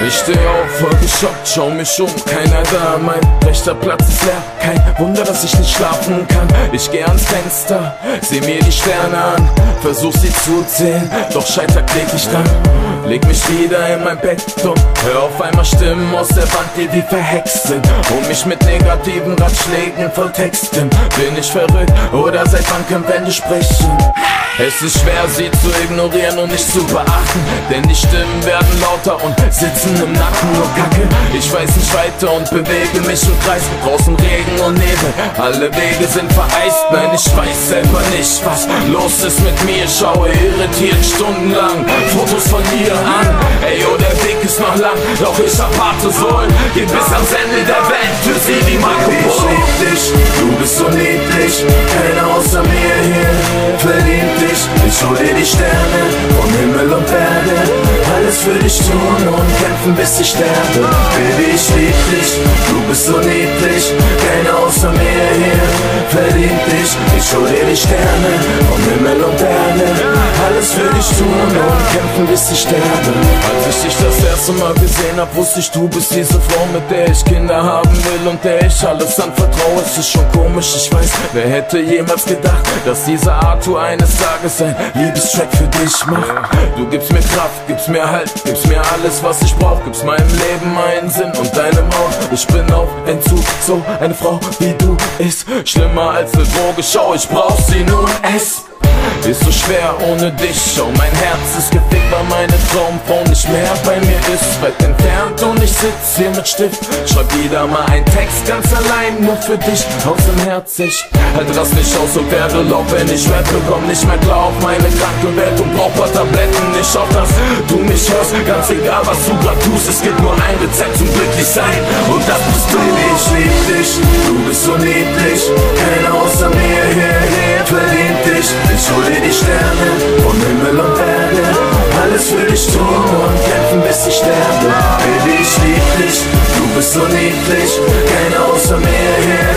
Ich steh auf, voll geschockt, schau mich um, keiner da, mein rechter Platz ist leer. Kein Wunder, dass ich nicht schlafen kann. Ich geh ans Fenster, seh mir die Sterne an, versuch sie zu zählen, doch scheiter kläglich dran. Leg mich wieder in mein Bett und hör auf einmal Stimmen aus der Wand, die wie verhext sind und mich mit negativen Ratschlägen voll Texten. Bin ich verrückt oder seit wann können Wände sprechen? Es ist schwer, sie zu ignorieren und nicht zu beachten, denn die Stimmen werden lauter und sitzen im Nacken. Nur Kacke, ich weiß nicht weiter und bewege mich im Kreis. Draußen Regen und Nebel, alle Wege sind vereist. Nein, ich weiß selber nicht, was los ist mit mir. Schaue irritiert stundenlang Fotos von ihr an. Ey, oh, der Weg ist noch lang, doch ich erwarte Sohn. Geht bis ans Ende der Welt, für sie wie Marco Polo. Ich lieb dich, du bist so niedlich, keiner außer mir hier verdient dich. Ich hol dir die Sterne vom Himmel und Erde, alles für dich tun und kämpfen bis ich sterbe. Baby, ich lieb dich, du bist so niedlich, keiner außer mir hier verdient dich. Ich hol dir die Sterne vom Himmel und Erde, alles für dich tun und kämpfen bis ich sterbe. Als ich dich das erste Mal gesehen hab, wusste ich, du bist diese Frau, mit der ich Kinder haben will und der ich alles anvertraue. Es ist schon komisch, ich weiß, wer hätte jemals gedacht, dass dieser Arthur eines Tages ein Liebestrack für dich macht. Du gibst mir Kraft, gibst mir Halt, gibst mir alles, was ich brauch, gibst meinem Leben einen Sinn und deinem auch. Ich bin auf Entzug, so eine Frau wie du ist schlimmer als eine Droge, schau, ich brauch sie nun, es ist so schwer ohne dich, schau, mein Herz ist gefickt, weil meine Traumfrau nicht mehr bei mir ist, weit entfernt und ich sitz hier mit Stift, schreib wieder mal einen Text ganz allein, nur für dich, aus dem Herz. Ich halt rast nicht aus und werde laut, wenn ich rappe, komm nicht mehr klar auf meine kranke Welt und brauch paar Tabletten, nicht auf dass du mich hörst, ganz egal was du grad tust, es gibt nur ein Rezept zum glücklich sein und das bist du. Baby, ich lieb dich, du bist so niedlich, keiner außer mir hier verdient dich. Ich hol dir die Sterne vom Himmel und Erde, alles für dich tun und kämpfen bis ich sterbe. Baby, ich lieb dich, du bist so niedlich, keiner außer mir hier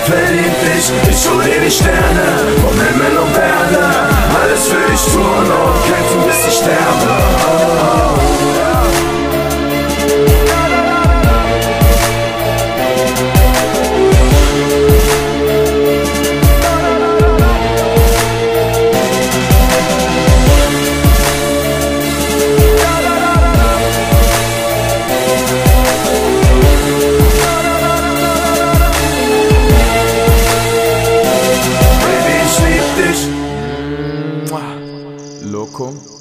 verdient dich. Ich hol dir die Sterne vom Himmel und Erde, alles für dich tun und kämpfen bis ich sterbe. Loco.